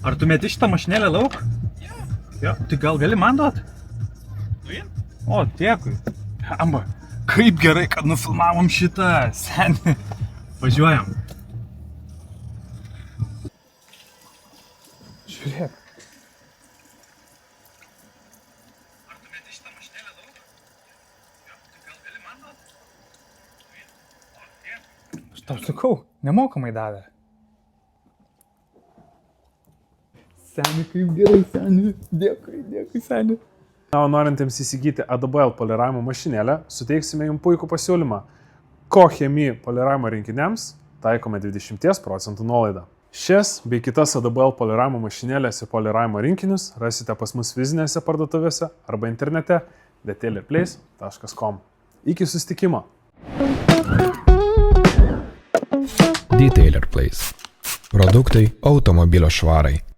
Ar tu meti šitą mašinėlę lauk? Jo. Tai gal gali man duot? O, dėkui. Amba, kaip gerai, kad nufilmavom šitą, seni. Važiuojam. Žiūrėk. Ar tu meti šitą mašinėlę lauk? Jo. Tai gal gali man duot? O, dėkui. Aš tau sakau, nemokamai davė. Seni, kaip gerai, seni. Dėkui, seni. Na, o norintiems įsigyti ADBL poliravimo mašinėlę, suteiksime jums puikų pasiūlymą. Kochemie poliravimo rinkiniams taikome 20% nuolaidą. Šias bei kitas ADBL poliravimo mašinėlės ir poliravimo rinkinius rasite pas mus fizinėse parduotuvėse arba internete detailerplace.com. Iki susitikimo. Detailer Place. Produktai automobilio švarai.